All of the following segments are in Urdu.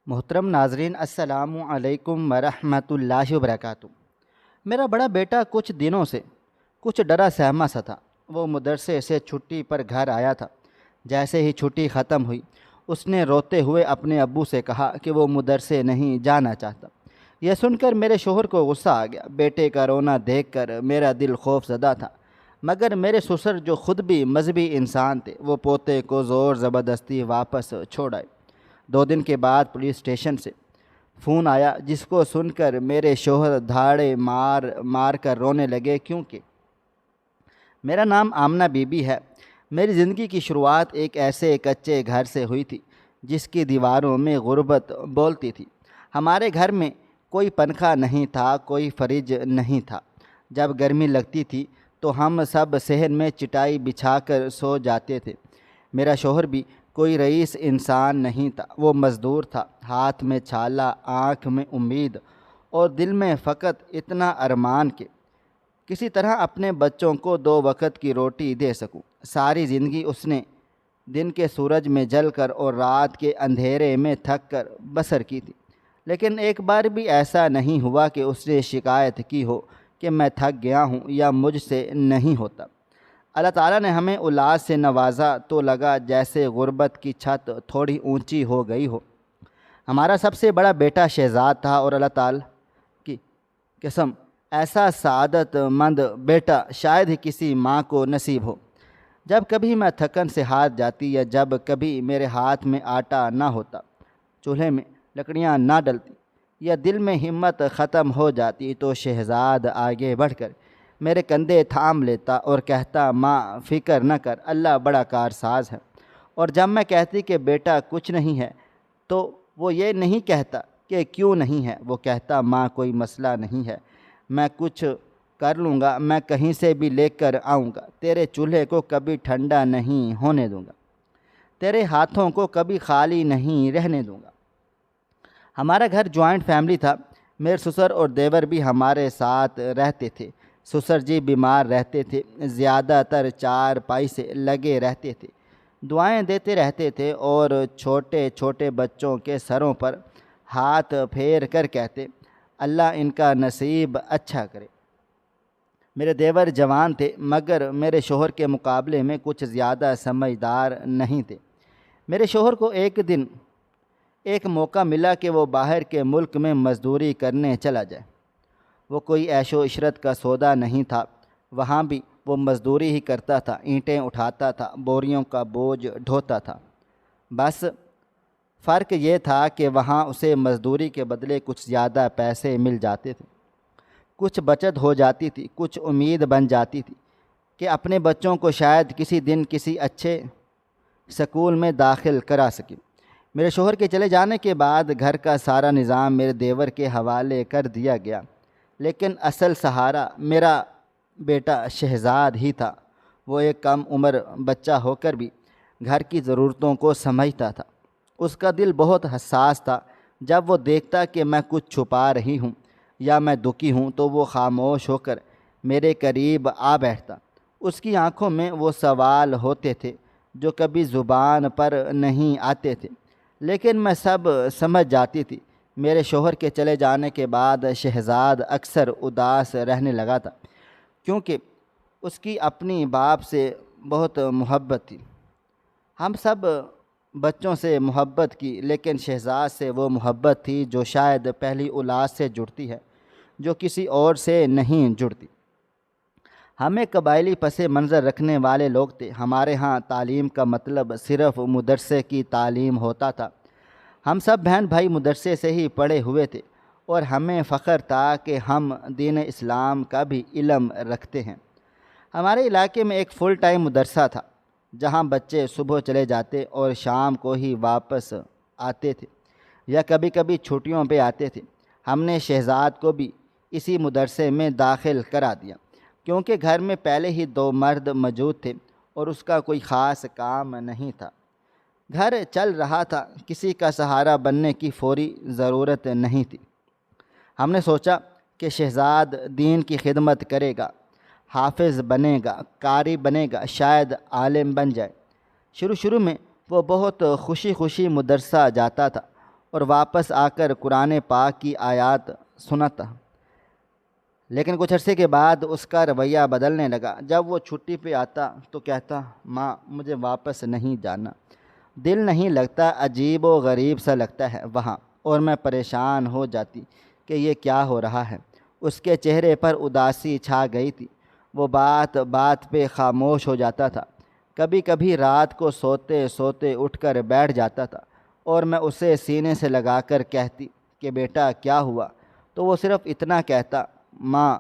محترم ناظرین، السلام علیکم ورحمۃ اللہ وبرکاتہ۔ میرا بڑا بیٹا کچھ دنوں سے کچھ ڈرا سہما سا تھا۔ وہ مدرسے سے چھٹی پر گھر آیا تھا۔ جیسے ہی چھٹی ختم ہوئی، اس نے روتے ہوئے اپنے ابو سے کہا کہ وہ مدرسے نہیں جانا چاہتا۔ یہ سن کر میرے شوہر کو غصہ آ گیا۔ بیٹے کا رونا دیکھ کر میرا دل خوف زدہ تھا، مگر میرے سسر جو خود بھی مذہبی انسان تھے، وہ پوتے کو زور زبردستی واپس چھوڑ آئے۔ 2 دن کے بعد پولیس اسٹیشن سے فون آیا، جس کو سن کر میرے شوہر دھاڑے مار مار کر رونے لگے، کیونکہ میرا نام آمنہ بی بی ہے۔ میری زندگی کی شروعات ایک ایسے کچے گھر سے ہوئی تھی جس کی دیواروں میں غربت بولتی تھی۔ ہمارے گھر میں کوئی پنکھا نہیں تھا، کوئی فریج نہیں تھا۔ جب گرمی لگتی تھی تو ہم سب صحن میں چٹائی بچھا کر سو جاتے تھے۔ میرا شوہر بھی کوئی رئیس انسان نہیں تھا، وہ مزدور تھا۔ ہاتھ میں چھالا، آنکھ میں امید اور دل میں فقط اتنا ارمان کہ کسی طرح اپنے بچوں کو 2 وقت کی روٹی دے سکوں۔ ساری زندگی اس نے دن کے سورج میں جل کر اور رات کے اندھیرے میں تھک کر بسر کی تھی، لیکن ایک بار بھی ایسا نہیں ہوا کہ اس نے شکایت کی ہو کہ میں تھک گیا ہوں یا مجھ سے نہیں ہوتا۔ اللہ تعالیٰ نے ہمیں اولاد سے نوازا تو لگا جیسے غربت کی چھت تھوڑی اونچی ہو گئی ہو۔ ہمارا سب سے بڑا بیٹا شہزاد تھا، اور اللہ تعالیٰ کی قسم ایسا سعادت مند بیٹا شاید ہی کسی ماں کو نصیب ہو۔ جب کبھی میں تھکن سے ہار جاتی یا جب کبھی میرے ہاتھ میں آٹا نہ ہوتا، چولہے میں لکڑیاں نہ ڈلتی یا دل میں ہمت ختم ہو جاتی، تو شہزاد آگے بڑھ کر میرے کندھے تھام لیتا اور کہتا، ماں فکر نہ کر، اللہ بڑا کارساز ہے۔ اور جب میں کہتی کہ بیٹا کچھ نہیں ہے، تو وہ یہ نہیں کہتا کہ کیوں نہیں ہے، وہ کہتا، ماں کوئی مسئلہ نہیں ہے، میں کچھ کر لوں گا، میں کہیں سے بھی لے کر آؤں گا، تیرے چولہے کو کبھی ٹھنڈا نہیں ہونے دوں گا، تیرے ہاتھوں کو کبھی خالی نہیں رہنے دوں گا۔ ہمارا گھر جوائنٹ فیملی تھا۔ میرے سسر اور دیور بھی ہمارے ساتھ رہتے تھے۔ سسر جی بیمار رہتے تھے، زیادہ تر چارپائی سے لگے رہتے تھے، دعائیں دیتے رہتے تھے اور چھوٹے چھوٹے بچوں کے سروں پر ہاتھ پھیر کر کہتے، اللہ ان کا نصیب اچھا کرے۔ میرے دیور جوان تھے، مگر میرے شوہر کے مقابلے میں کچھ زیادہ سمجھدار نہیں تھے۔ میرے شوہر کو ایک دن ایک موقع ملا کہ وہ باہر کے ملک میں مزدوری کرنے چلا جائے۔ وہ کوئی عیش و عشرت کا سودا نہیں تھا، وہاں بھی وہ مزدوری ہی کرتا تھا، اینٹیں اٹھاتا تھا، بوریوں کا بوجھ ڈھوتا تھا۔ بس فرق یہ تھا کہ وہاں اسے مزدوری کے بدلے کچھ زیادہ پیسے مل جاتے تھے، کچھ بچت ہو جاتی تھی، کچھ امید بن جاتی تھی کہ اپنے بچوں کو شاید کسی دن کسی اچھے سکول میں داخل کرا سکے۔ میرے شوہر کے چلے جانے کے بعد گھر کا سارا نظام میرے دیور کے حوالے کر دیا گیا، لیکن اصل سہارا میرا بیٹا شہزاد ہی تھا۔ وہ ایک کم عمر بچہ ہو کر بھی گھر کی ضرورتوں کو سمجھتا تھا۔ اس کا دل بہت حساس تھا۔ جب وہ دیکھتا کہ میں کچھ چھپا رہی ہوں یا میں دکھی ہوں، تو وہ خاموش ہو کر میرے قریب آ بیٹھتا۔ اس کی آنکھوں میں وہ سوال ہوتے تھے جو کبھی زبان پر نہیں آتے تھے، لیکن میں سب سمجھ جاتی تھی۔ میرے شوہر کے چلے جانے کے بعد شہزاد اکثر اداس رہنے لگا تھا، کیونکہ اس کی اپنی باپ سے بہت محبت تھی۔ ہم سب بچوں سے محبت کی، لیکن شہزاد سے وہ محبت تھی جو شاید پہلی اولاد سے جڑتی ہے، جو کسی اور سے نہیں جڑتی۔ ہم ایک قبائلی پس منظر رکھنے والے لوگ تھے۔ ہمارے ہاں تعلیم کا مطلب صرف مدرسے کی تعلیم ہوتا تھا۔ ہم سب بہن بھائی مدرسے سے ہی پڑھے ہوئے تھے، اور ہمیں فخر تھا کہ ہم دین اسلام کا بھی علم رکھتے ہیں۔ ہمارے علاقے میں ایک فل ٹائم مدرسہ تھا، جہاں بچے صبح چلے جاتے اور شام کو ہی واپس آتے تھے، یا کبھی کبھی چھٹیوں پہ آتے تھے۔ ہم نے شہزاد کو بھی اسی مدرسے میں داخل کرا دیا، کیونکہ گھر میں پہلے ہی 2 مرد موجود تھے اور اس کا کوئی خاص کام نہیں تھا۔ گھر چل رہا تھا، کسی کا سہارا بننے کی فوری ضرورت نہیں تھی۔ ہم نے سوچا کہ شہزاد دین کی خدمت کرے گا، حافظ بنے گا، قاری بنے گا، شاید عالم بن جائے۔ شروع میں وہ بہت خوشی خوشی مدرسہ جاتا تھا اور واپس آ کر قرآن پاک کی آیات سناتا، لیکن کچھ عرصے کے بعد اس کا رویہ بدلنے لگا۔ جب وہ چھٹی پہ آتا تو کہتا، ماں مجھے واپس نہیں جانا، دل نہیں لگتا، عجیب و غریب سا لگتا ہے وہاں، اور میں پریشان ہو جاتی کہ یہ کیا ہو رہا ہے۔ اس کے چہرے پر اداسی چھا گئی تھی، وہ بات بات پہ خاموش ہو جاتا تھا۔ کبھی کبھی رات کو سوتے سوتے اٹھ کر بیٹھ جاتا تھا اور میں اسے سینے سے لگا کر کہتی کہ بیٹا کیا ہوا، تو وہ صرف اتنا کہتا، ماں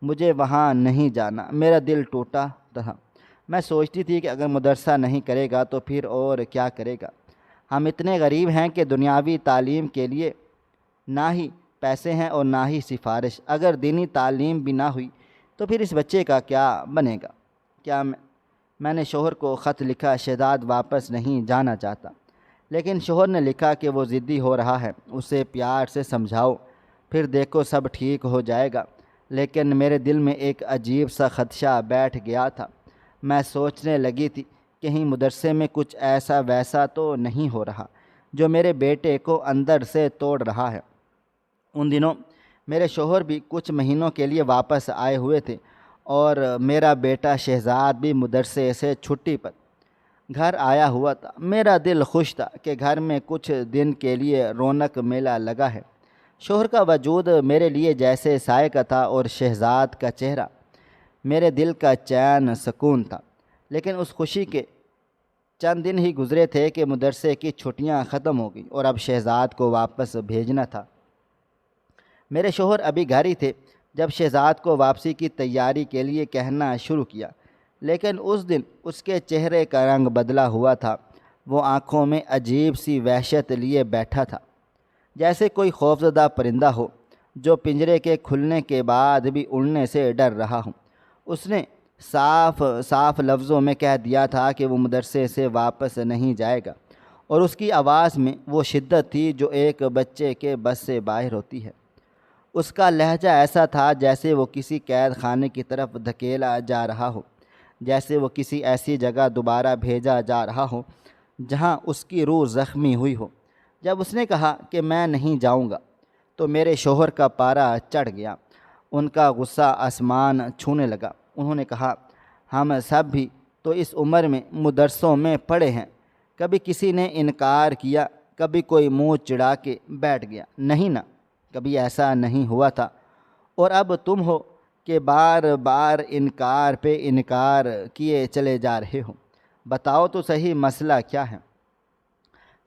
مجھے وہاں نہیں جانا۔ میرا دل ٹوٹا تھا۔ میں سوچتی تھی کہ اگر مدرسہ نہیں کرے گا تو پھر اور کیا کرے گا۔ ہم اتنے غریب ہیں کہ دنیاوی تعلیم کے لیے نہ ہی پیسے ہیں اور نہ ہی سفارش۔ اگر دینی تعلیم بھی نہ ہوئی تو پھر اس بچے کا کیا بنے گا؟ کیا میں نے شوہر کو خط لکھا، شہزاد واپس نہیں جانا چاہتا، لیکن شوہر نے لکھا کہ وہ ضدی ہو رہا ہے، اسے پیار سے سمجھاؤ، پھر دیکھو سب ٹھیک ہو جائے گا۔ لیکن میرے دل میں ایک عجیب سا خدشہ بیٹھ گیا تھا۔ میں سوچنے لگی تھی کہیں مدرسے میں کچھ ایسا ویسا تو نہیں ہو رہا جو میرے بیٹے کو اندر سے توڑ رہا ہے۔ ان دنوں میرے شوہر بھی کچھ مہینوں کے لیے واپس آئے ہوئے تھے اور میرا بیٹا شہزاد بھی مدرسے سے چھٹی پر گھر آیا ہوا تھا۔ میرا دل خوش تھا کہ گھر میں کچھ دن کے لیے رونق میلہ لگا ہے۔ شوہر کا وجود میرے لیے جیسے سائے کا تھا اور شہزاد کا چہرہ میرے دل کا چین سکون تھا۔ لیکن اس خوشی کے چند دن ہی گزرے تھے کہ مدرسے کی چھٹیاں ختم ہو گئیں اور اب شہزاد کو واپس بھیجنا تھا۔ میرے شوہر ابھی گھر ہی تھے جب شہزاد کو واپسی کی تیاری کے لیے کہنا شروع کیا، لیکن اس دن اس کے چہرے کا رنگ بدلا ہوا تھا۔ وہ آنکھوں میں عجیب سی وحشت لیے بیٹھا تھا، جیسے کوئی خوفزدہ پرندہ ہو جو پنجرے کے کھلنے کے بعد بھی اڑنے سے ڈر رہا ہو۔ اس نے صاف صاف لفظوں میں کہہ دیا تھا کہ وہ مدرسے سے واپس نہیں جائے گا، اور اس کی آواز میں وہ شدت تھی جو ایک بچے کے بس سے باہر ہوتی ہے۔ اس کا لہجہ ایسا تھا جیسے وہ کسی قید خانے کی طرف دھکیلا جا رہا ہو، جیسے وہ کسی ایسی جگہ دوبارہ بھیجا جا رہا ہو جہاں اس کی روح زخمی ہوئی ہو۔ جب اس نے کہا کہ میں نہیں جاؤں گا تو میرے شوہر کا پارا چڑھ گیا، ان کا غصہ آسمان چھونے لگا۔ انہوں نے کہا، ہم سب بھی تو اس عمر میں مدرسوں میں پڑھے ہیں، کبھی کسی نے انکار کیا، کبھی کوئی منہ چڑھا کے بیٹھ گیا، نہیں نا، کبھی ایسا نہیں ہوا تھا، اور اب تم ہو کہ بار بار انکار پہ انکار کیے چلے جا رہے ہو۔ بتاؤ تو صحیح مسئلہ کیا ہے؟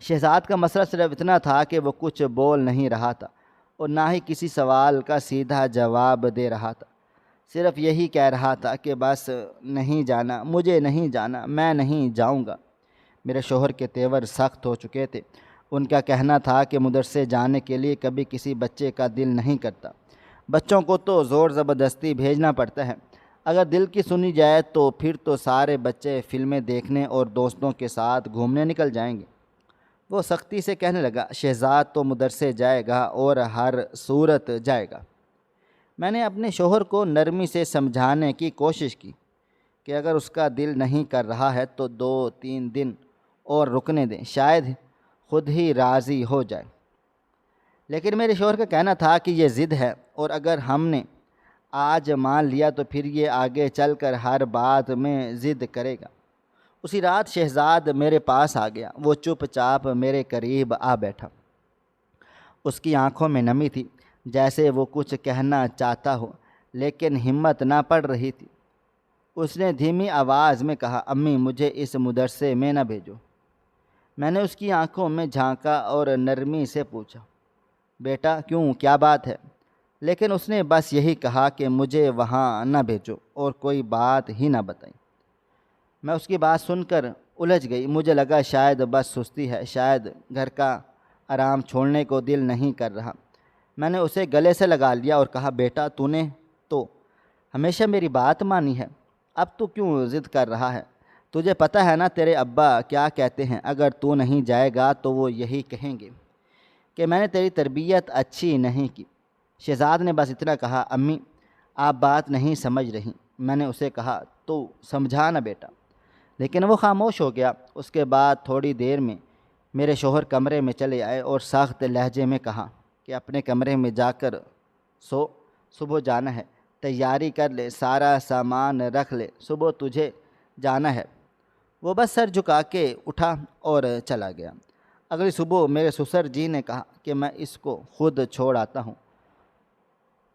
شہزاد کا مسئلہ صرف اتنا تھا کہ وہ کچھ بول نہیں رہا تھا اور نہ ہی کسی سوال کا سیدھا جواب دے رہا تھا۔ صرف یہی کہہ رہا تھا کہ بس نہیں جانا، مجھے نہیں جانا، میں نہیں جاؤں گا۔ میرے شوہر کے تیور سخت ہو چکے تھے۔ ان کا کہنا تھا کہ مدرسے جانے کے لیے کبھی کسی بچے کا دل نہیں کرتا، بچوں کو تو زور زبردستی بھیجنا پڑتا ہے۔ اگر دل کی سنی جائے تو پھر تو سارے بچے فلمیں دیکھنے اور دوستوں کے ساتھ گھومنے نکل جائیں گے۔ وہ سختی سے کہنے لگا، شہزاد تو مدرسے جائے گا اور ہر صورت جائے گا۔ میں نے اپنے شوہر کو نرمی سے سمجھانے کی کوشش کی کہ اگر اس کا دل نہیں کر رہا ہے تو 2-3 دن اور رکنے دیں، شاید خود ہی راضی ہو جائے۔ لیکن میرے شوہر کا کہنا تھا کہ یہ ضد ہے، اور اگر ہم نے آج مان لیا تو پھر یہ آگے چل کر ہر بات میں ضد کرے گا۔ اسی رات شہزاد میرے پاس آ گیا۔ وہ چپ چاپ میرے قریب آ بیٹھا۔ اس کی آنکھوں میں نمی تھی، جیسے وہ کچھ کہنا چاہتا ہو لیکن ہمت نہ پڑ رہی تھی۔ اس نے دھیمی آواز میں کہا، امی مجھے اس مدرسے میں نہ بھیجو۔ میں نے اس کی آنکھوں میں جھانکا اور نرمی سے پوچھا، بیٹا کیوں، کیا بات ہے؟ لیکن اس نے بس یہی کہا کہ مجھے وہاں نہ بھیجو اور کوئی بات ہی نہ بتائی۔ میں اس کی بات سن کر الجھ گئی۔ مجھے لگا شاید بس سستی ہے، شاید گھر کا آرام چھوڑنے کو دل نہیں کر رہا۔ میں نے اسے گلے سے لگا لیا اور کہا، بیٹا تو نے تو ہمیشہ میری بات مانی ہے، اب تو کیوں ضد کر رہا ہے؟ تجھے پتہ ہے نا تیرے ابا کیا کہتے ہیں، اگر تو نہیں جائے گا تو وہ یہی کہیں گے کہ میں نے تیری تربیت اچھی نہیں کی۔ شہزاد نے بس اتنا کہا، امی آپ بات نہیں سمجھ رہی۔ میں نے اسے کہا، تو سمجھا نا بیٹا، لیکن وہ خاموش ہو گیا۔ اس کے بعد تھوڑی دیر میں میرے شوہر کمرے میں چلے آئے اور سخت لہجے میں کہا کہ اپنے کمرے میں جا کر سو، صبح جانا ہے، تیاری کر لے، سارا سامان رکھ لے، صبح تجھے جانا ہے۔ وہ بس سر جھکا کے اٹھا اور چلا گیا۔ اگلی صبح میرے سسر جی نے کہا کہ میں اس کو خود چھوڑ آتا ہوں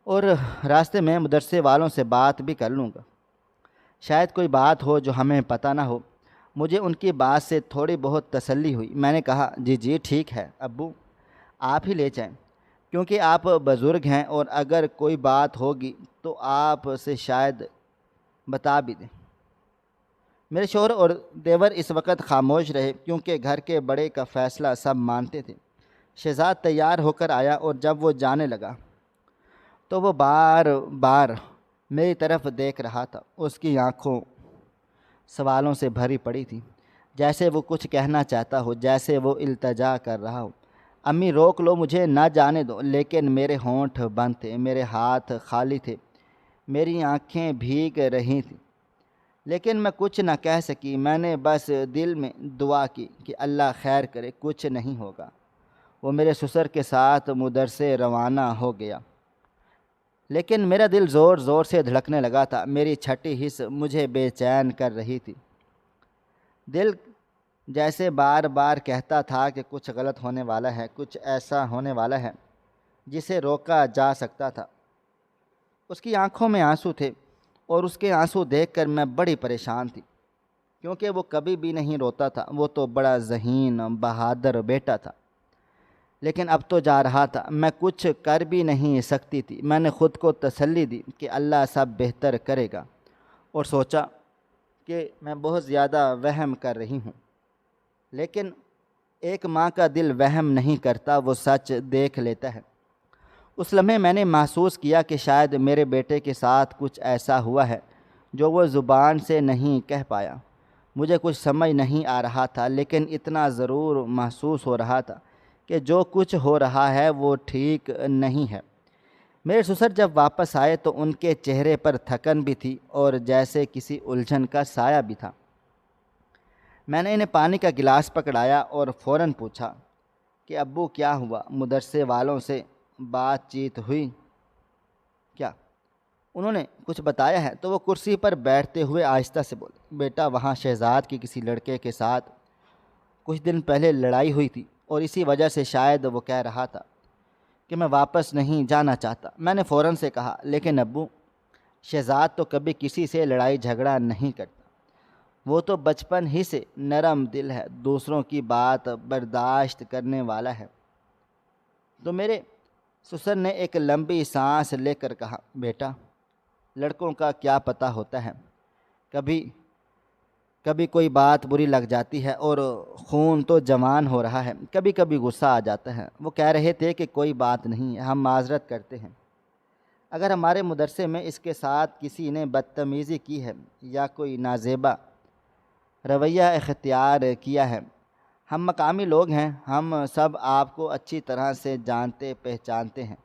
اور راستے میں مدرسے والوں سے بات بھی کر لوں گا، شاید کوئی بات ہو جو ہمیں پتہ نہ ہو۔ مجھے ان کی بات سے تھوڑی بہت تسلی ہوئی۔ میں نے کہا جی جی ٹھیک ہے ابو، آپ ہی لے جائیں، کیونکہ آپ بزرگ ہیں اور اگر کوئی بات ہوگی تو آپ سے شاید بتا بھی دیں۔ میرے شوہر اور دیور اس وقت خاموش رہے، کیونکہ گھر کے بڑے کا فیصلہ سب مانتے تھے۔ شہزاد تیار ہو کر آیا اور جب وہ جانے لگا تو وہ بار بار میری طرف دیکھ رہا تھا۔ اس کی آنکھوں سوالوں سے بھری پڑی تھی، جیسے وہ کچھ کہنا چاہتا ہو، جیسے وہ التجا کر رہا ہو۔ امی روک لو، مجھے نہ جانے دو، لیکن میرے ہونٹ بند تھے، میرے ہاتھ خالی تھے، میری آنکھیں بھیگ رہی تھیں، لیکن میں کچھ نہ کہہ سکی۔ میں نے بس دل میں دعا کی کہ اللہ خیر کرے، کچھ نہیں ہوگا۔ وہ میرے سسر کے ساتھ مدرسے روانہ ہو گیا، لیکن میرا دل زور زور سے دھڑکنے لگا تھا۔ میری چھٹی حص مجھے بے چین کر رہی تھی۔ دل جیسے بار بار کہتا تھا کہ کچھ غلط ہونے والا ہے، کچھ ایسا ہونے والا ہے جسے روکا جا سکتا تھا۔ اس کی آنکھوں میں آنسو تھے اور اس کے آنسو دیکھ کر میں بڑی پریشان تھی، کیونکہ وہ کبھی بھی نہیں روتا تھا۔ وہ تو بڑا ذہین بہادر بیٹا تھا، لیکن اب تو جا رہا تھا، میں کچھ کر بھی نہیں سکتی تھی۔ میں نے خود کو تسلی دی کہ اللہ سب بہتر کرے گا، اور سوچا کہ میں بہت زیادہ وہم کر رہی ہوں، لیکن ایک ماں کا دل وہم نہیں کرتا، وہ سچ دیکھ لیتا ہے۔ اس لمحے میں نے محسوس کیا کہ شاید میرے بیٹے کے ساتھ کچھ ایسا ہوا ہے جو وہ زبان سے نہیں کہہ پایا۔ مجھے کچھ سمجھ نہیں آ رہا تھا، لیکن اتنا ضرور محسوس ہو رہا تھا کہ جو کچھ ہو رہا ہے وہ ٹھیک نہیں ہے۔ میرے سسر جب واپس آئے تو ان کے چہرے پر تھکن بھی تھی اور جیسے کسی الجھن کا سایہ بھی تھا۔ میں نے انہیں پانی کا گلاس پکڑایا اور فوراً پوچھا کہ ابو کیا ہوا؟ مدرسے والوں سے بات چیت ہوئی کیا؟ انہوں نے کچھ بتایا ہے؟ تو وہ کرسی پر بیٹھتے ہوئے آہستہ سے بولے، بیٹا وہاں شہزاد کی کسی لڑکے کے ساتھ کچھ دن پہلے لڑائی ہوئی تھی، اور اسی وجہ سے شاید وہ کہہ رہا تھا کہ میں واپس نہیں جانا چاہتا۔ میں نے فوراً سے کہا، لیکن ابو شہزاد تو کبھی کسی سے لڑائی جھگڑا نہیں کرتا، وہ تو بچپن ہی سے نرم دل ہے، دوسروں کی بات برداشت کرنے والا ہے۔ تو میرے سسر نے ایک لمبی سانس لے کر کہا، بیٹا لڑکوں کا کیا پتہ ہوتا ہے، کبھی کبھی کوئی بات بری لگ جاتی ہے اور خون تو جوان ہو رہا ہے، کبھی کبھی غصہ آ جاتا ہے۔ وہ کہہ رہے تھے کہ کوئی بات نہیں، ہم معذرت کرتے ہیں اگر ہمارے مدرسے میں اس کے ساتھ کسی نے بدتمیزی کی ہے یا کوئی نازیبا رویہ اختیار کیا ہے۔ ہم مقامی لوگ ہیں، ہم سب آپ کو اچھی طرح سے جانتے پہچانتے ہیں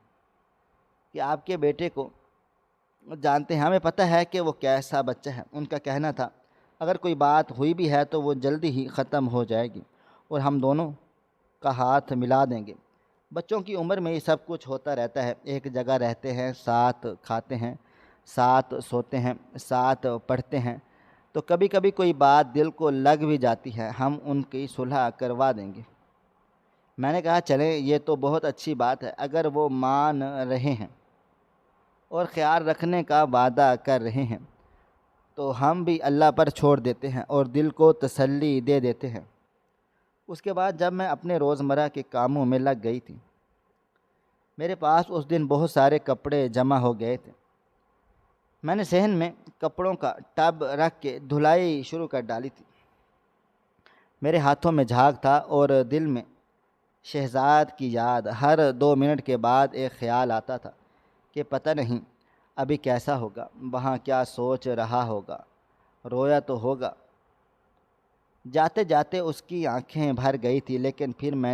کہ آپ کے بیٹے کو جانتے ہیں، ہمیں پتہ ہے کہ وہ کیسا بچہ ہے۔ ان کا کہنا تھا اگر کوئی بات ہوئی بھی ہے تو وہ جلدی ہی ختم ہو جائے گی اور ہم دونوں کا ہاتھ ملا دیں گے۔ بچوں کی عمر میں یہ سب کچھ ہوتا رہتا ہے، ایک جگہ رہتے ہیں، ساتھ کھاتے ہیں، ساتھ سوتے ہیں، ساتھ پڑھتے ہیں، تو کبھی کبھی کوئی بات دل کو لگ بھی جاتی ہے، ہم ان کی صلح کروا دیں گے۔ میں نے کہا چلیں، یہ تو بہت اچھی بات ہے، اگر وہ مان رہے ہیں اور خیال رکھنے کا وعدہ کر رہے ہیں تو ہم بھی اللہ پر چھوڑ دیتے ہیں اور دل کو تسلی دے دیتے ہیں۔ اس کے بعد جب میں اپنے روزمرہ کے کاموں میں لگ گئی تھی، میرے پاس اس دن بہت سارے کپڑے جمع ہو گئے تھے۔ میں نے صحن میں کپڑوں کا ٹب رکھ کے دھلائی شروع کر ڈالی تھی۔ میرے ہاتھوں میں جھاگ تھا اور دل میں شہزاد کی یاد۔ ہر 2 منٹ کے بعد ایک خیال آتا تھا کہ پتہ نہیں ابھی کیسا ہوگا، وہاں کیا سوچ رہا ہوگا، رویا تو ہوگا۔ جاتے جاتے اس کی آنکھیں بھر گئی تھی، لیکن پھر میں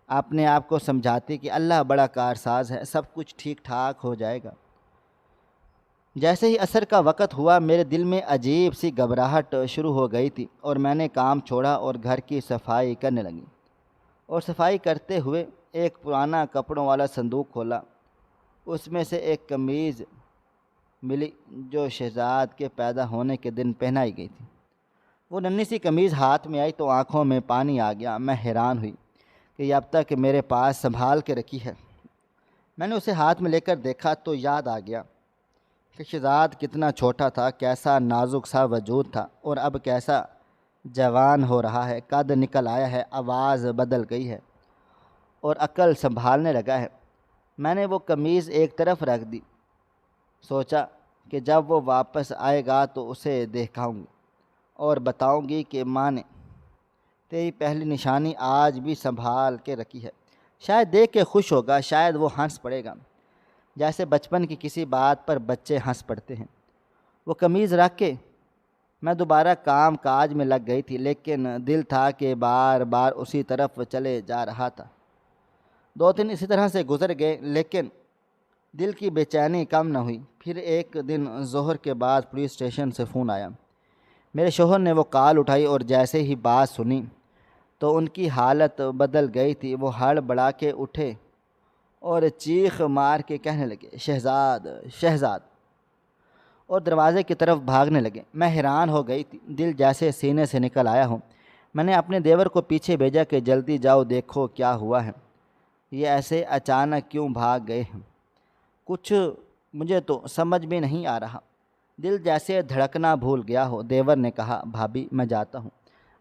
اپنے آپ کو سمجھاتی کہ اللہ بڑا کارساز ہے، سب کچھ ٹھیک ٹھاک ہو جائے گا۔ جیسے ہی عصر کا وقت ہوا میرے دل میں عجیب سی گھبراہٹ شروع ہو گئی تھی اور میں نے کام چھوڑا اور گھر کی صفائی کرنے لگی، اور صفائی کرتے ہوئے ایک پرانا کپڑوں والا صندوق کھولا۔ اس میں سے ایک قمیض ملی جو شہزاد کے پیدا ہونے کے دن پہنائی گئی تھی۔ وہ ننھی سی قمیض ہاتھ میں آئی تو آنکھوں میں پانی آ گیا۔ میں حیران ہوئی کہ یہ اب تک میرے پاس سنبھال کے رکھی ہے۔ میں نے اسے ہاتھ میں لے کر دیکھا تو یاد آ گیا کہ شہزاد کتنا چھوٹا تھا، کیسا نازک سا وجود تھا، اور اب کیسا جوان ہو رہا ہے، قد نکل آیا ہے، آواز بدل گئی ہے اور عقل سنبھالنے لگا ہے۔ میں نے وہ قمیض ایک طرف رکھ دی، سوچا کہ جب وہ واپس آئے گا تو اسے دکھاؤں گی اور بتاؤں گی کہ ماں نے تیری پہلی نشانی آج بھی سنبھال کے رکھی ہے۔ شاید دیکھ کے خوش ہوگا، شاید وہ ہنس پڑے گا، جیسے بچپن کی کسی بات پر بچے ہنس پڑتے ہیں۔ وہ قمیض رکھ کے میں دوبارہ کام کاج میں لگ گئی تھی، لیکن دل تھا کہ بار بار اسی طرف چلے جا رہا تھا۔ 2 دن اسی طرح سے گزر گئے لیکن دل کی بے چینی کم نہ ہوئی۔ پھر ایک دن ظہر کے بعد پولیس اسٹیشن سے فون آیا۔ میرے شوہر نے وہ کال اٹھائی اور جیسے ہی بات سنی تو ان کی حالت بدل گئی تھی۔ وہ ہڑبڑا کے اٹھے اور چیخ مار کے کہنے لگے، شہزاد، شہزاد، اور دروازے کی طرف بھاگنے لگے۔ میں حیران ہو گئی تھی، دل جیسے سینے سے نکل آیا ہوں۔ میں نے اپنے دیور کو پیچھے بھیجا کہ جلدی جاؤ، دیکھو کیا ہوا ہے، یہ ایسے اچانک کیوں بھاگ گئے ہیں؟ کچھ مجھے تو سمجھ میں نہیں آ رہا، دل جیسے دھڑکنا بھول گیا ہو۔ دیور نے کہا، بھابھی میں جاتا ہوں،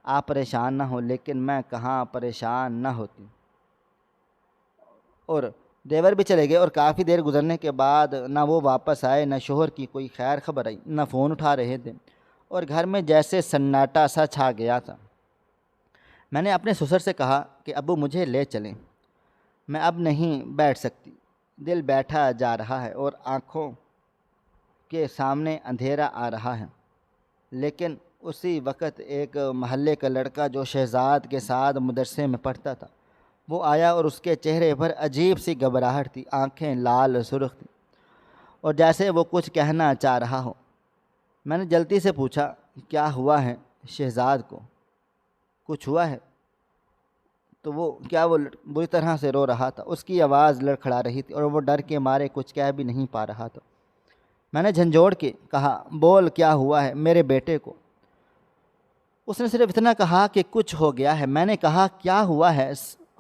آپ پریشان نہ ہو۔ لیکن میں کہاں پریشان نہ ہوتی، اور دیور بھی چلے گئے، اور کافی دیر گزرنے کے بعد نہ وہ واپس آئے، نہ شوہر کی کوئی خیر خبر آئی، نہ فون اٹھا رہے تھے، اور گھر میں جیسے سناٹا سا چھا گیا تھا۔ میں نے اپنے سسر سے کہا کہ ابو مجھے لے چلیں، میں اب نہیں بیٹھ سکتی، دل بیٹھا جا رہا ہے اور آنکھوں کے سامنے اندھیرا آ رہا ہے۔ لیکن اسی وقت ایک محلے کا لڑکا جو شہزاد کے ساتھ مدرسے میں پڑھتا تھا وہ آیا، اور اس کے چہرے پر عجیب سی گھبراہٹ تھی، آنکھیں لال سرخ تھیں اور جیسے وہ کچھ کہنا چاہ رہا ہو۔ میں نے جلدی سے پوچھا، کیا ہوا ہے شہزاد کو؟ کچھ ہوا ہے؟ تو وہ بری طرح سے رو رہا تھا، اس کی آواز لڑکھڑا رہی تھی اور وہ ڈر کے مارے کچھ کہہ بھی نہیں پا رہا تھا۔ میں نے جھنجھوڑ کے کہا، بول کیا ہوا ہے میرے بیٹے کو؟ اس نے صرف اتنا کہا کہ کچھ ہو گیا ہے۔ میں نے کہا، کیا ہوا ہے؟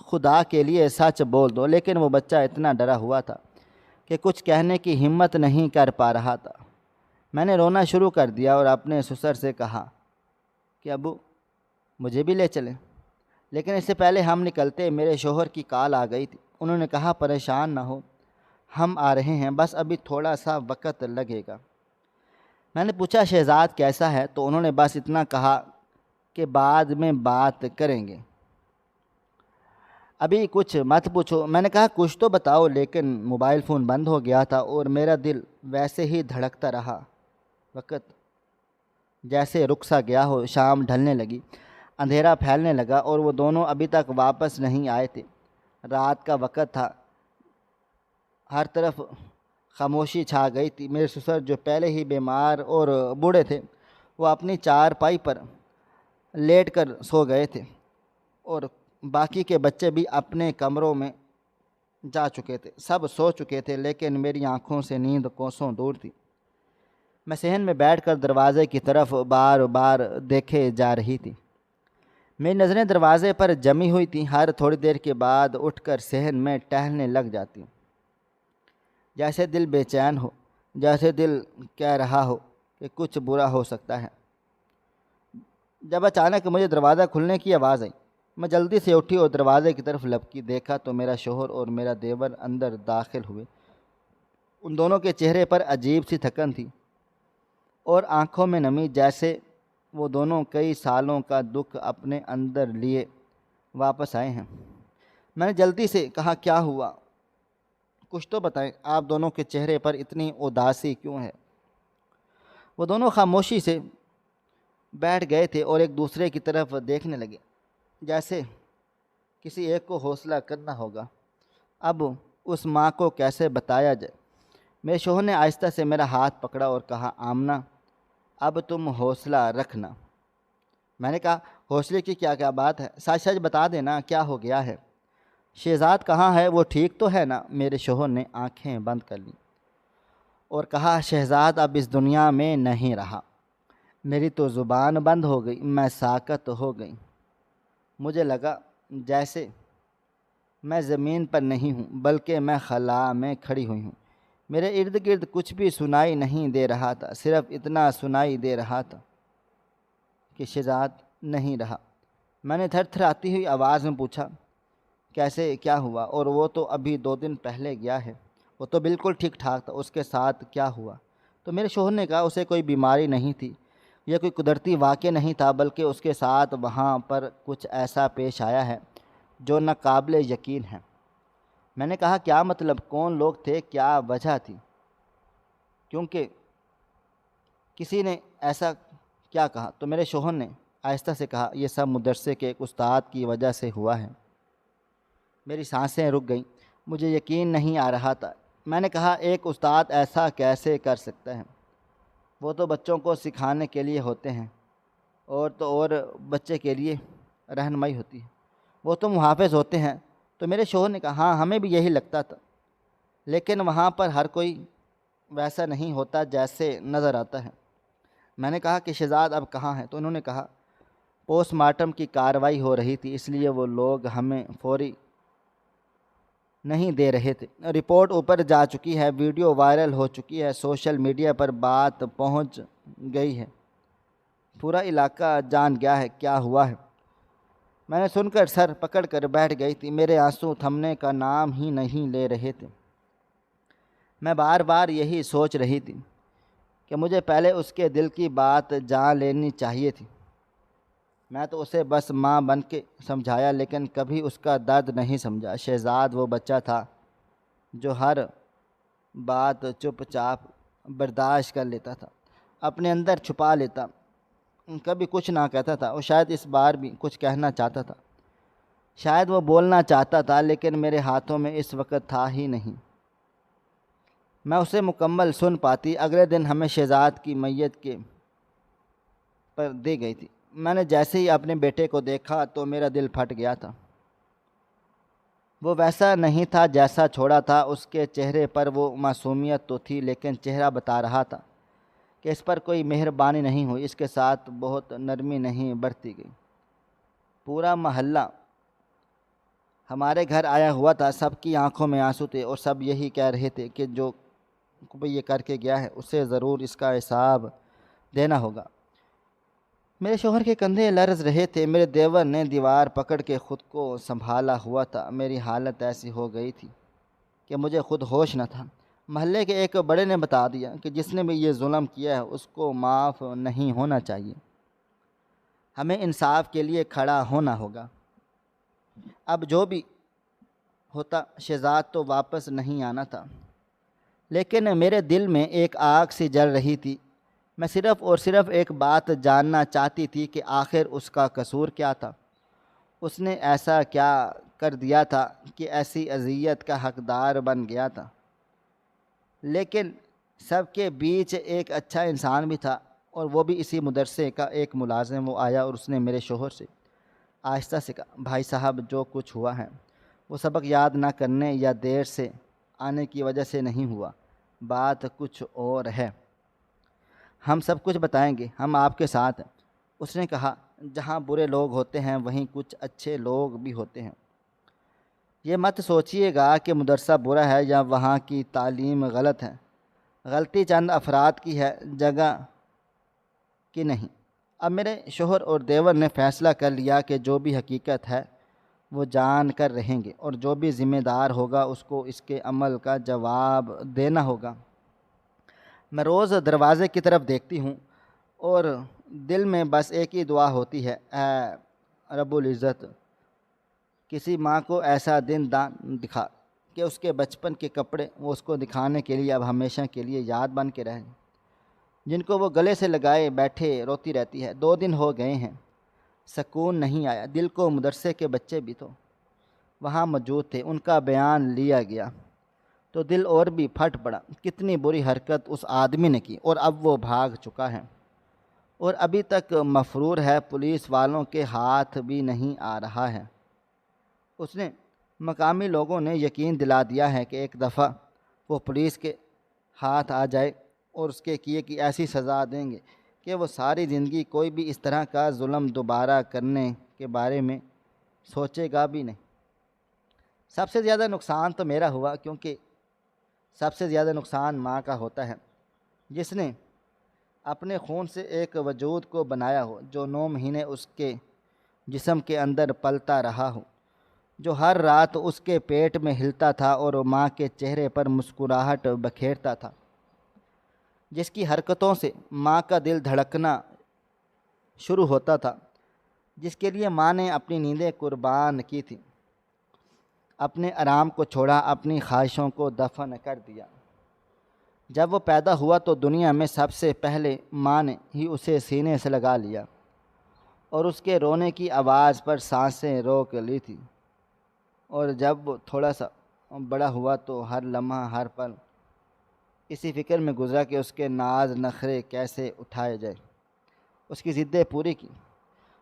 خدا کے لیے سچ بول دو۔ لیکن وہ بچہ اتنا ڈرا ہوا تھا کہ کچھ کہنے کی ہمت نہیں کر پا رہا تھا۔ میں نے رونا شروع کر دیا اور اپنے سسر سے کہا کہ ابو مجھے بھی لے چلیں، لیکن اس سے پہلے ہم نکلتے میرے شوہر کی کال آ گئی تھی۔ انہوں نے کہا، پریشان نہ ہو، ہم آ رہے ہیں، بس ابھی تھوڑا سا وقت لگے گا۔ میں نے پوچھا، شہزاد کیسا ہے؟ تو انہوں نے بس اتنا کہا کہ بعد میں بات کریں گے، ابھی کچھ مت پوچھو۔ میں نے کہا، کچھ تو بتاؤ، لیکن موبائل فون بند ہو گیا تھا اور میرا دل ویسے ہی دھڑکتا رہا۔ وقت جیسے رک سا گیا ہو۔ شام ڈھلنے لگی، اندھیرا پھیلنے لگا اور وہ دونوں ابھی تک واپس نہیں آئے تھے۔ رات کا وقت تھا، ہر طرف خاموشی چھا گئی تھی۔ میرے سسر جو پہلے ہی بیمار اور بوڑھے تھے وہ اپنی چارپائی پر لیٹ کر سو گئے تھے، اور باقی کے بچے بھی اپنے کمروں میں جا چکے تھے۔ سب سو چکے تھے، لیکن میری آنکھوں سے نیند کوسوں دور تھی۔ میں صحن میں بیٹھ کر دروازے کی طرف بار بار دیکھے جا رہی تھی۔ میری نظریں دروازے پر جمی ہوئی تھیں۔ ہر تھوڑی دیر کے بعد اٹھ کر صحن میں ٹہلنے لگ جاتی ہوں، جیسے دل بے چین ہو، جیسے دل کہہ رہا ہو کہ کچھ برا ہو سکتا ہے۔ جب اچانک مجھے دروازہ کھلنے کی آواز آئی، میں جلدی سے اٹھی اور دروازے کی طرف لپکی۔ دیکھا تو میرا شوہر اور میرا دیور اندر داخل ہوئے۔ ان دونوں کے چہرے پر عجیب سی تھکن تھی اور آنکھوں میں نمی، جیسے وہ دونوں کئی سالوں کا دکھ اپنے اندر لیے واپس آئے ہیں۔ میں نے جلدی سے کہا، کیا ہوا؟ کچھ تو بتائیں، آپ دونوں کے چہرے پر اتنی اداسی کیوں ہے؟ وہ دونوں خاموشی سے بیٹھ گئے تھے اور ایک دوسرے کی طرف دیکھنے لگے، جیسے کسی ایک کو حوصلہ کرنا ہوگا۔ اب اس ماں کو کیسے بتایا جائے؟ میرے شوہر نے آہستہ سے میرا ہاتھ پکڑا اور کہا، آمنہ اب تم حوصلہ رکھنا۔ میں نے کہا، حوصلے کی کیا کیا بات ہے، سچ سچ بتا دینا کیا ہو گیا ہے۔ شہزاد کہاں ہے، وہ ٹھیک تو ہے نا؟ میرے شوہر نے آنکھیں بند کر لیں اور کہا، شہزاد اب اس دنیا میں نہیں رہا۔ میری تو زبان بند ہو گئی، میں ساکت ہو گئی۔ مجھے لگا جیسے میں زمین پر نہیں ہوں بلکہ میں خلا میں کھڑی ہوئی ہوں۔ میرے ارد گرد کچھ بھی سنائی نہیں دے رہا تھا، صرف اتنا سنائی دے رہا تھا کہ شہزاد نہیں رہا۔ میں نے تھر تھر آتی ہوئی آواز میں پوچھا، کیسے، کیا ہوا؟ اور وہ تو ابھی 2 دن پہلے گیا ہے، وہ تو بالکل ٹھیک ٹھاک تھا، اس کے ساتھ کیا ہوا؟ تو میرے شوہر نے کہا، اسے کوئی بیماری نہیں تھی، یہ کوئی قدرتی واقعہ نہیں تھا، بلکہ اس کے ساتھ وہاں پر کچھ ایسا پیش آیا ہے جو ناقابل یقین ہے۔ میں نے کہا، کیا مطلب؟ کون لوگ تھے؟ کیا وجہ تھی؟ کیونکہ کسی نے ایسا کیا کہا؟ تو میرے شوہر نے آہستہ سے کہا، یہ سب مدرسے کے ایک استاد کی وجہ سے ہوا ہے۔ میری سانسیں رک گئیں، مجھے یقین نہیں آ رہا تھا۔ میں نے کہا، ایک استاد ایسا کیسے کر سکتا ہے؟ وہ تو بچوں کو سکھانے کے لیے ہوتے ہیں، اور بچے کے لیے رہنمائی ہوتی ہے، وہ تو محافظ ہوتے ہیں۔ تو میرے شوہر نے کہا، ہاں ہمیں بھی یہی لگتا تھا، لیکن وہاں پر ہر کوئی ویسا نہیں ہوتا جیسے نظر آتا ہے۔ میں نے کہا کہ شہزاد اب کہاں ہے؟ تو انہوں نے کہا، پوسٹ مارٹم کی کارروائی ہو رہی تھی، اس لیے وہ لوگ ہمیں فوری نہیں دے رہے تھے۔ رپورٹ اوپر جا چکی ہے، ویڈیو وائرل ہو چکی ہے، سوشل میڈیا پر بات پہنچ گئی ہے، پورا علاقہ جان گیا ہے کیا ہوا ہے۔ میں نے سن کر سر پکڑ کر بیٹھ گئی تھی، میرے آنسو تھمنے کا نام ہی نہیں لے رہے تھے۔ میں بار بار یہی سوچ رہی تھی کہ مجھے پہلے اس کے دل کی بات جان لینی چاہیے تھی۔ میں تو اسے بس ماں بن کے سمجھایا، لیکن کبھی اس کا درد نہیں سمجھا۔ شہزاد وہ بچہ تھا جو ہر بات چپ چاپ برداشت کر لیتا تھا، اپنے اندر چھپا لیتا، کبھی کچھ نہ کہتا تھا۔ اور شاید اس بار بھی کچھ کہنا چاہتا تھا، شاید وہ بولنا چاہتا تھا، لیکن میرے ہاتھوں میں اس وقت تھا ہی نہیں۔ میں اسے مکمل سن پاتی۔ اگلے دن ہمیں شہزاد کی میت کے پر دی گئی تھی۔ میں نے جیسے ہی اپنے بیٹے کو دیکھا تو میرا دل پھٹ گیا تھا۔ وہ ویسا نہیں تھا جیسا چھوڑا تھا، اس کے چہرے پر وہ معصومیت تو تھی، لیکن چہرہ بتا رہا تھا کہ اس پر کوئی مہربانی نہیں ہوئی، اس کے ساتھ بہت نرمی نہیں برتی گئی۔ پورا محلہ ہمارے گھر آیا ہوا تھا، سب کی آنکھوں میں آنسو تھے، اور سب یہی کہہ رہے تھے کہ جو کوئی یہ کر کے گیا ہے اسے ضرور اس کا حساب دینا ہوگا۔ میرے شوہر کے کندھے لرز رہے تھے، میرے دیور نے دیوار پکڑ کے خود کو سنبھالا ہوا تھا۔ میری حالت ایسی ہو گئی تھی کہ مجھے خود ہوش نہ تھا۔ محلے کے ایک بڑے نے بتا دیا کہ جس نے بھی یہ ظلم کیا ہے اس کو معاف نہیں ہونا چاہیے، ہمیں انصاف کے لیے کھڑا ہونا ہوگا۔ اب جو بھی ہوتا، شہزاد تو واپس نہیں آنا تھا، لیکن میرے دل میں ایک آگ سی جل رہی تھی۔ میں صرف اور صرف ایک بات جاننا چاہتی تھی کہ آخر اس کا قصور کیا تھا، اس نے ایسا کیا کر دیا تھا کہ ایسی اذیت کا حقدار بن گیا تھا۔ لیکن سب کے بیچ ایک اچھا انسان بھی تھا، اور وہ بھی اسی مدرسے کا ایک ملازم۔ وہ آیا اور اس نے میرے شوہر سے آہستہ سے کہا، بھائی صاحب جو کچھ ہوا ہے وہ سبق یاد نہ کرنے یا دیر سے آنے کی وجہ سے نہیں ہوا، بات کچھ اور ہے۔ ہم سب کچھ بتائیں گے، ہم آپ کے ساتھ ہیں۔ اس نے کہا، جہاں برے لوگ ہوتے ہیں وہیں کچھ اچھے لوگ بھی ہوتے ہیں۔ یہ مت سوچئے گا کہ مدرسہ برا ہے یا وہاں کی تعلیم غلط ہے، غلطی چند افراد کی ہے، جگہ کی نہیں۔ اب میرے شوہر اور دیور نے فیصلہ کر لیا کہ جو بھی حقیقت ہے وہ جان کر رہیں گے، اور جو بھی ذمہ دار ہوگا اس کو اس کے عمل کا جواب دینا ہوگا۔ میں روز دروازے کی طرف دیکھتی ہوں اور دل میں بس ایک ہی دعا ہوتی ہے، اے رب العزت کسی ماں کو ایسا دن دکھا کہ اس کے بچپن کے کپڑے وہ اس کو دکھانے کے لیے اب ہمیشہ کے لیے یاد بن کے رہیں، جن کو وہ گلے سے لگائے بیٹھے روتی رہتی ہے۔ 2 دن ہو گئے ہیں، سکون نہیں آیا دل کو۔ مدرسے کے بچے بھی تو وہاں موجود تھے، ان کا بیان لیا گیا تو دل اور بھی پھٹ پڑا۔ کتنی بری حرکت اس آدمی نے کی، اور اب وہ بھاگ چکا ہے اور ابھی تک مفرور ہے، پولیس والوں کے ہاتھ بھی نہیں آ رہا ہے۔ اس نے مقامی لوگوں نے یقین دلا دیا ہے کہ ایک دفعہ وہ پولیس کے ہاتھ آ جائے اور اس کے کیے کی ایسی سزا دیں گے کہ وہ ساری زندگی کوئی بھی اس طرح کا ظلم دوبارہ کرنے کے بارے میں سوچے گا بھی نہیں۔ سب سے زیادہ نقصان تو میرا ہوا، کیونکہ سب سے زیادہ نقصان ماں کا ہوتا ہے، جس نے اپنے خون سے ایک وجود کو بنایا ہو جو 9 مہینے اس کے جسم کے اندر پلتا رہا ہو، جو ہر رات اس کے پیٹ میں ہلتا تھا اور ماں کے چہرے پر مسکراہٹ بکھیرتا تھا، جس کی حرکتوں سے ماں کا دل دھڑکنا شروع ہوتا تھا، جس کے لیے ماں نے اپنی نیندیں قربان کی تھی، اپنے آرام کو چھوڑا، اپنی خواہشوں کو دفن کر دیا۔ جب وہ پیدا ہوا تو دنیا میں سب سے پہلے ماں نے ہی اسے سینے سے لگا لیا اور اس کے رونے کی آواز پر سانسیں روک لی تھی، اور جب وہ تھوڑا سا بڑا ہوا تو ہر لمحہ ہر پل اسی فکر میں گزرا کہ اس کے ناز نخرے کیسے اٹھائے جائے، اس کی ضدیں پوری کی،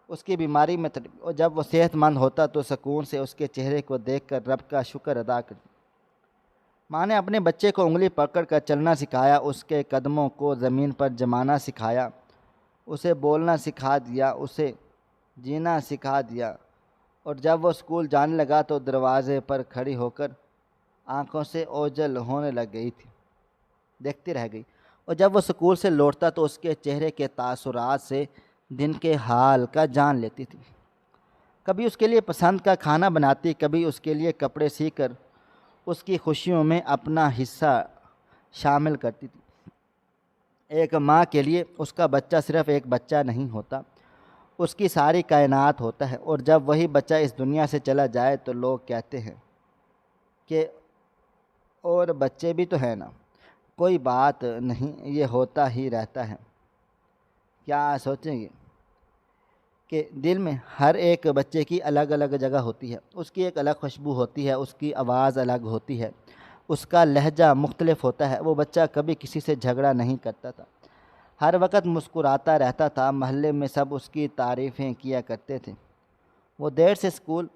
اس کی بیماری میں تڑپی، اور جب وہ صحت مند ہوتا تو سکون سے اس کے چہرے کو دیکھ کر رب کا شکر ادا کرتی۔ ماں نے اپنے بچے کو انگلی پکڑ کر چلنا سکھایا، اس کے قدموں کو زمین پر جمانا سکھایا، اسے بولنا سکھا دیا، اسے جینا سکھا دیا، اور جب وہ اسکول جانے لگا تو دروازے پر کھڑی ہو کر آنکھوں سے اوجھل ہونے لگ گئی تھی، دیکھتی رہ گئی، اور جب وہ اسکول سے لوٹتا تو اس کے چہرے کے تاثرات سے دن کے حال کا جان لیتی تھی۔ کبھی اس کے لیے پسند کا کھانا بناتی، کبھی اس کے لیے کپڑے سی کر اس کی خوشیوں میں اپنا حصہ شامل کرتی تھی۔ ایک ماں کے لیے اس کا بچہ صرف ایک بچہ نہیں ہوتا، اس کی ساری کائنات ہوتا ہے، اور جب وہی بچہ اس دنیا سے چلا جائے تو لوگ کہتے ہیں کہ اور بچے بھی تو ہیں نا، کوئی بات نہیں، یہ ہوتا ہی رہتا ہے۔ کیا سوچیں گے کہ دل میں ہر ایک بچے کی الگ الگ جگہ ہوتی ہے، اس کی ایک الگ خوشبو ہوتی ہے، اس کی آواز الگ ہوتی ہے، اس کا لہجہ مختلف ہوتا ہے۔ وہ بچہ کبھی کسی سے جھگڑا نہیں کرتا تھا، ہر وقت مسکراتا رہتا تھا، محلے میں سب اس کی تعریفیں کیا کرتے تھے۔ وہ دیر سے اسکول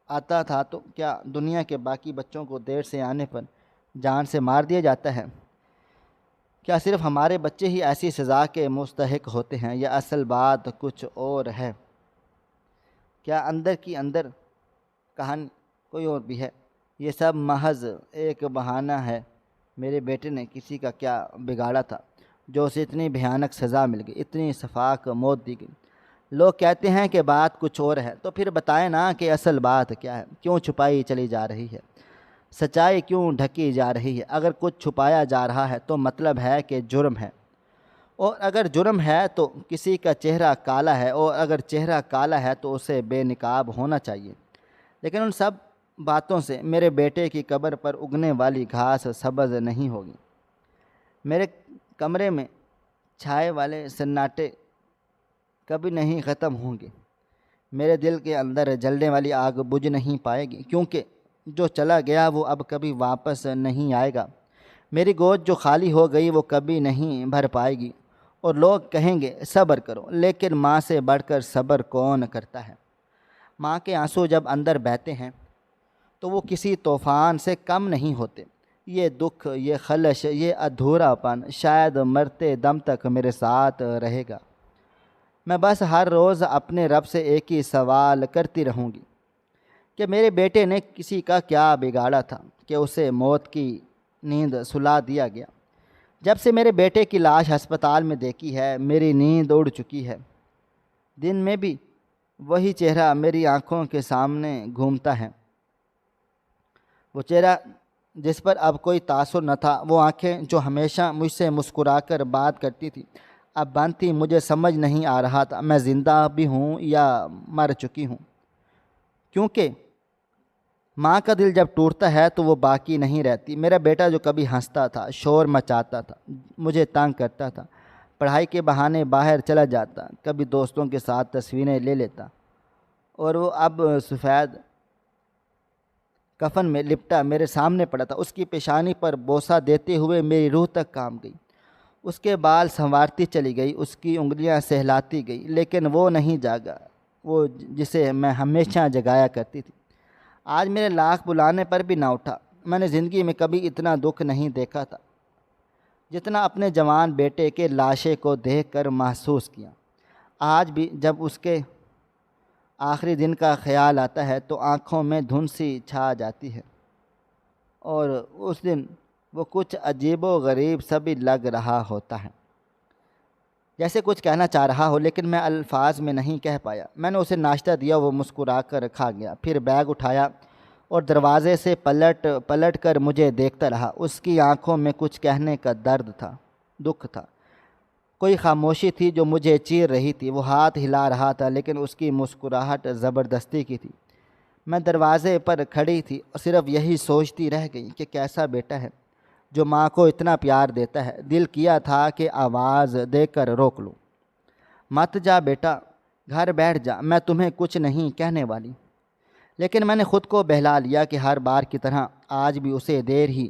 آتا تھا تو کیا دنیا کے باقی بچوں کو دیر سے آنے پر جان سے مار دیا جاتا ہے؟ کیا صرف ہمارے بچے ہی ایسی سزا کے مستحق ہوتے ہیں، یا اصل بات کچھ اور ہے؟ کیا اندر کی اندر کہانی کوئی اور بھی ہے؟ یہ سب محض ایک بہانہ ہے۔ میرے بیٹے نے کسی کا کیا بگاڑا تھا جو اسے اتنی بھیانک سزا مل گئی، اتنی سفاک موت دی گئی؟ لوگ کہتے ہیں کہ بات کچھ اور ہے، تو پھر بتائیں نا کہ اصل بات کیا ہے؟ کیوں چھپائی چلی جا رہی ہے؟ سچائی کیوں ڈھکی جا رہی ہے؟ اگر کچھ چھپایا جا رہا ہے تو مطلب ہے کہ جرم ہے، اور اگر جرم ہے تو کسی کا چہرہ کالا ہے، اور اگر چہرہ کالا ہے تو اسے بے نقاب ہونا چاہیے۔ لیکن ان سب باتوں سے میرے بیٹے کی قبر پر اگنے والی گھاس سبز نہیں ہوگی، میرے کمرے میں چھائے والے سناٹے کبھی نہیں ختم ہوں گے، میرے دل کے اندر جلنے والی آگ بجھ نہیں پائے گی، کیونکہ جو چلا گیا وہ اب کبھی واپس نہیں آئے گا۔ میری گود جو خالی ہو گئی وہ کبھی نہیں بھر پائے گی، اور لوگ کہیں گے صبر کرو، لیکن ماں سے بڑھ کر صبر کون کرتا ہے؟ ماں کے آنسو جب اندر بہتے ہیں تو وہ کسی طوفان سے کم نہیں ہوتے۔ یہ دکھ، یہ خلش، یہ ادھورا پن شاید مرتے دم تک میرے ساتھ رہے گا۔ میں بس ہر روز اپنے رب سے ایک ہی سوال کرتی رہوں گی کہ میرے بیٹے نے کسی کا کیا بگاڑا تھا کہ اسے موت کی نیند سلا دیا گیا۔ جب سے میرے بیٹے کی لاش ہسپتال میں دیکھی ہے میری نیند اڑ چکی ہے۔ دن میں بھی وہی چہرہ میری آنکھوں کے سامنے گھومتا ہے، وہ چہرہ جس پر اب کوئی تاثر نہ تھا، وہ آنکھیں جو ہمیشہ مجھ سے مسکرا کر بات کرتی تھی اب بند تھی۔ مجھے سمجھ نہیں آ رہا تھا میں زندہ بھی ہوں یا مر چکی ہوں، کیونکہ ماں کا دل جب ٹوٹتا ہے تو وہ باقی نہیں رہتی۔ میرا بیٹا جو کبھی ہنستا تھا، شور مچاتا تھا، مجھے تنگ کرتا تھا، پڑھائی کے بہانے باہر چلا جاتا، کبھی دوستوں کے ساتھ تصویریں لے لیتا، اور وہ اب سفید کفن میں لپٹا میرے سامنے پڑا تھا۔ اس کی پیشانی پر بوسہ دیتے ہوئے میری روح تک کام گئی۔ اس کے بال سنوارتی چلی گئی، اس کی انگلیاں سہلاتی گئی، لیکن وہ نہیں جاگا، وہ جسے میں ہمیشہ جگایا کرتی تھی۔ آج میرے لاکھ بلانے پر بھی نہ اٹھا۔ میں نے زندگی میں کبھی اتنا دکھ نہیں دیکھا تھا جتنا اپنے جوان بیٹے کے لاشے کو دیکھ کر محسوس کیا۔ آج بھی جب اس کے آخری دن کا خیال آتا ہے تو آنکھوں میں دھند سی چھا جاتی ہے، اور اس دن وہ کچھ عجیب و غریب سا بھی لگ رہا ہوتا ہے، جیسے کچھ کہنا چاہ رہا ہو لیکن میں الفاظ میں نہیں کہہ پایا۔ میں نے اسے ناشتہ دیا، وہ مسکرا کر کھا گیا، پھر بیگ اٹھایا اور دروازے سے پلٹ کر مجھے دیکھتا رہا۔ اس کی آنکھوں میں کچھ کہنے کا درد تھا، دکھ تھا، کوئی خاموشی تھی جو مجھے چیر رہی تھی۔ وہ ہاتھ ہلا رہا تھا لیکن اس کی مسکراہٹ زبردستی کی تھی۔ میں دروازے پر کھڑی تھی اور صرف یہی سوچتی رہ گئی کہ کیسا بیٹا ہے جو ماں کو اتنا پیار دیتا ہے۔ دل کیا تھا کہ آواز دے کر روک لوں، مت جا بیٹا، گھر بیٹھ جا، میں تمہیں کچھ نہیں کہنے والی، لیکن میں نے خود کو بہلا لیا کہ ہر بار کی طرح آج بھی اسے دیر ہی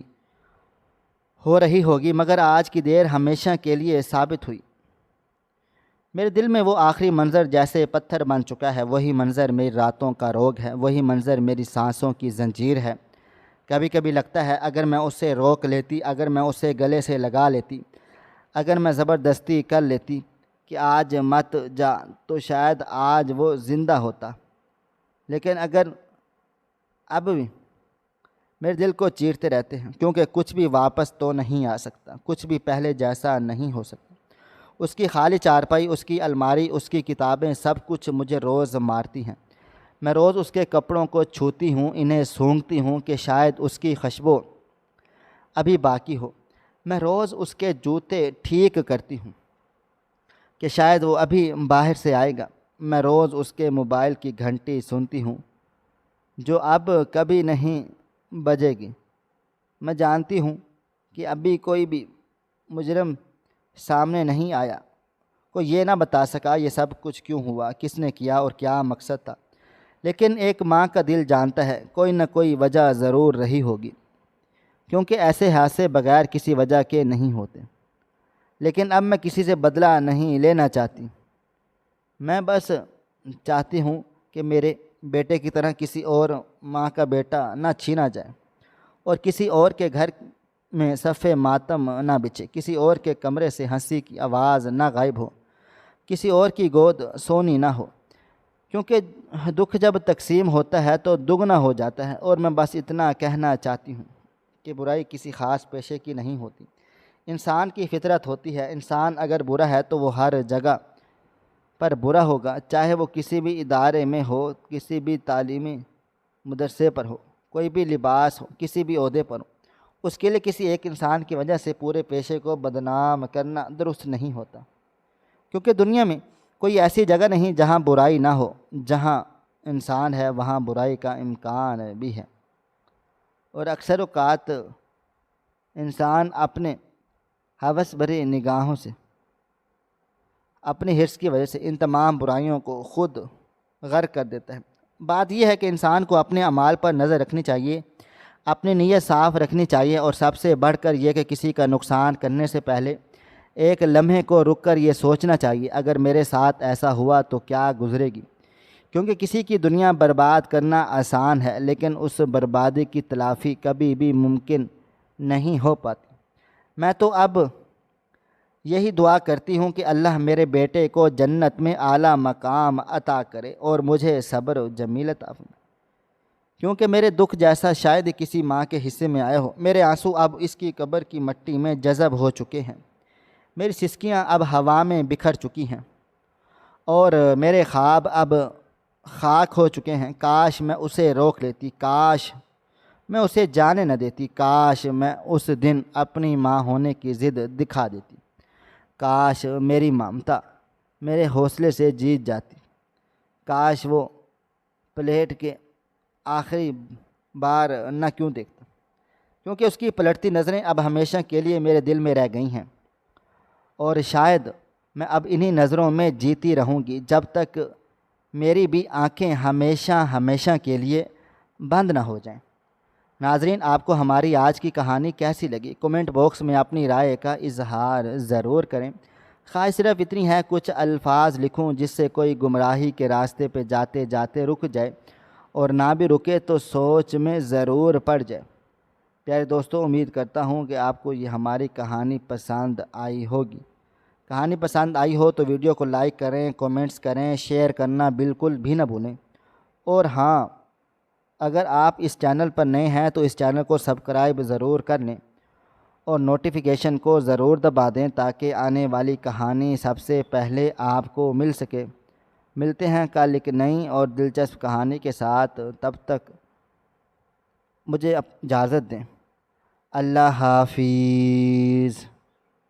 ہو رہی ہوگی، مگر آج کی دیر ہمیشہ کے لیے ثابت ہوئی۔ میرے دل میں وہ آخری منظر جیسے پتھر بن چکا ہے، وہی منظر میری راتوں کا روگ ہے، وہی منظر میری سانسوں کی زنجیر ہے۔ کبھی کبھی لگتا ہے اگر میں اسے روک لیتی، اگر میں اسے گلے سے لگا لیتی، اگر میں زبردستی کر لیتی کہ آج مت جا، تو شاید آج وہ زندہ ہوتا۔ لیکن اگر اب بھی میرے دل کو چیرتے رہتے ہیں، کیونکہ کچھ بھی واپس تو نہیں آ سکتا، کچھ بھی پہلے جیسا نہیں ہو سکتا۔ اس کی خالی چارپائی، اس کی الماری، اس کی کتابیں، سب کچھ مجھے روز مارتی ہیں۔ میں روز اس کے کپڑوں کو چھوتی ہوں، انہیں سونگھتی ہوں کہ شاید اس کی خوشبو ابھی باقی ہو۔ میں روز اس کے جوتے ٹھیک کرتی ہوں کہ شاید وہ ابھی باہر سے آئے گا۔ میں روز اس کے موبائل کی گھنٹی سنتی ہوں جو اب کبھی نہیں بجے گی۔ میں جانتی ہوں کہ ابھی کوئی بھی مجرم سامنے نہیں آیا، کوئی یہ نہ بتا سکا یہ سب کچھ کیوں ہوا، کس نے کیا اور کیا مقصد تھا، لیکن ایک ماں کا دل جانتا ہے کوئی نہ کوئی وجہ ضرور رہی ہوگی، کیونکہ ایسے حادثے بغیر کسی وجہ کے نہیں ہوتے۔ لیکن اب میں کسی سے بدلہ نہیں لینا چاہتی، میں بس چاہتی ہوں کہ میرے بیٹے کی طرح کسی اور ماں کا بیٹا نہ چھینا جائے، اور کسی اور کے گھر میں صف ماتم نہ بچھے، کسی اور کے کمرے سے ہنسی کی آواز نہ غائب ہو، کسی اور کی گود سونی نہ ہو، کیونکہ دکھ جب تقسیم ہوتا ہے تو دگنا ہو جاتا ہے۔ اور میں بس اتنا کہنا چاہتی ہوں کہ برائی کسی خاص پیشے کی نہیں ہوتی، انسان کی فطرت ہوتی ہے۔ انسان اگر برا ہے تو وہ ہر جگہ پر برا ہوگا، چاہے وہ کسی بھی ادارے میں ہو، کسی بھی تعلیمی مدرسے پر ہو، کوئی بھی لباس ہو، کسی بھی عہدے پر ہو۔ اس کے لیے کسی ایک انسان کی وجہ سے پورے پیشے کو بدنام کرنا درست نہیں ہوتا، کیونکہ دنیا میں کوئی ایسی جگہ نہیں جہاں برائی نہ ہو۔ جہاں انسان ہے وہاں برائی کا امکان بھی ہے، اور اکثر اوقات انسان اپنے ہوس بھری نگاہوں سے، اپنی حرص کی وجہ سے ان تمام برائیوں کو خود غرق کر دیتا ہے۔ بات یہ ہے کہ انسان کو اپنے اعمال پر نظر رکھنی چاہیے، اپنی نیت صاف رکھنی چاہیے، اور سب سے بڑھ کر یہ کہ کسی کا نقصان کرنے سے پہلے ایک لمحے کو رک کر یہ سوچنا چاہیے اگر میرے ساتھ ایسا ہوا تو کیا گزرے گی، کیونکہ کسی کی دنیا برباد کرنا آسان ہے لیکن اس بربادی کی تلافی کبھی بھی ممکن نہیں ہو پاتی۔ میں تو اب یہی دعا کرتی ہوں کہ اللہ میرے بیٹے کو جنت میں اعلیٰ مقام عطا کرے اور مجھے صبر و جمیل عطا فرمائے، کیونکہ میرے دکھ جیسا شاید ہی کسی ماں کے حصے میں آیا ہو۔ میرے آنسو اب اس کی قبر کی مٹی میں جذب ہو چکے ہیں، میری سسکیاں اب ہوا میں بکھر چکی ہیں، اور میرے خواب اب خاک ہو چکے ہیں۔ کاش میں اسے روک لیتی، کاش میں اسے جانے نہ دیتی، کاش میں اس دن اپنی ماں ہونے کی ضد دکھا دیتی، کاش میری ممتا میرے حوصلے سے جیت جاتی، کاش وہ پلیٹ کے آخری بار نہ کیوں دیکھتا، کیونکہ اس کی پلٹتی نظریں اب ہمیشہ کے لیے میرے دل میں رہ گئی ہیں، اور شاید میں اب انہی نظروں میں جیتی رہوں گی جب تک میری بھی آنکھیں ہمیشہ ہمیشہ کے لیے بند نہ ہو جائیں۔ ناظرین، آپ کو ہماری آج کی کہانی کیسی لگی؟ کمنٹ باکس میں اپنی رائے کا اظہار ضرور کریں۔ خواہش صرف اتنی ہے کچھ الفاظ لکھوں جس سے کوئی گمراہی کے راستے پہ جاتے جاتے رک جائے، اور نہ بھی رکے تو سوچ میں ضرور پڑ جائے۔ پیارے دوستو، امید کرتا ہوں کہ آپ کو یہ ہماری کہانی پسند آئی ہوگی۔ کہانی پسند آئی ہو تو ویڈیو کو لائک کریں، کومنٹس کریں، شیئر کرنا بالکل بھی نہ بھولیں۔ اور ہاں، اگر آپ اس چینل پر نئے ہیں تو اس چینل کو سبسکرائب ضرور کر لیں اور نوٹیفیکیشن کو ضرور دبا دیں تاکہ آنے والی کہانی سب سے پہلے آپ کو مل سکے۔ ملتے ہیں کل ایک نئی اور دلچسپ کہانی کے ساتھ، تب تک مجھے اجازت دیں۔ اللہ حافظ۔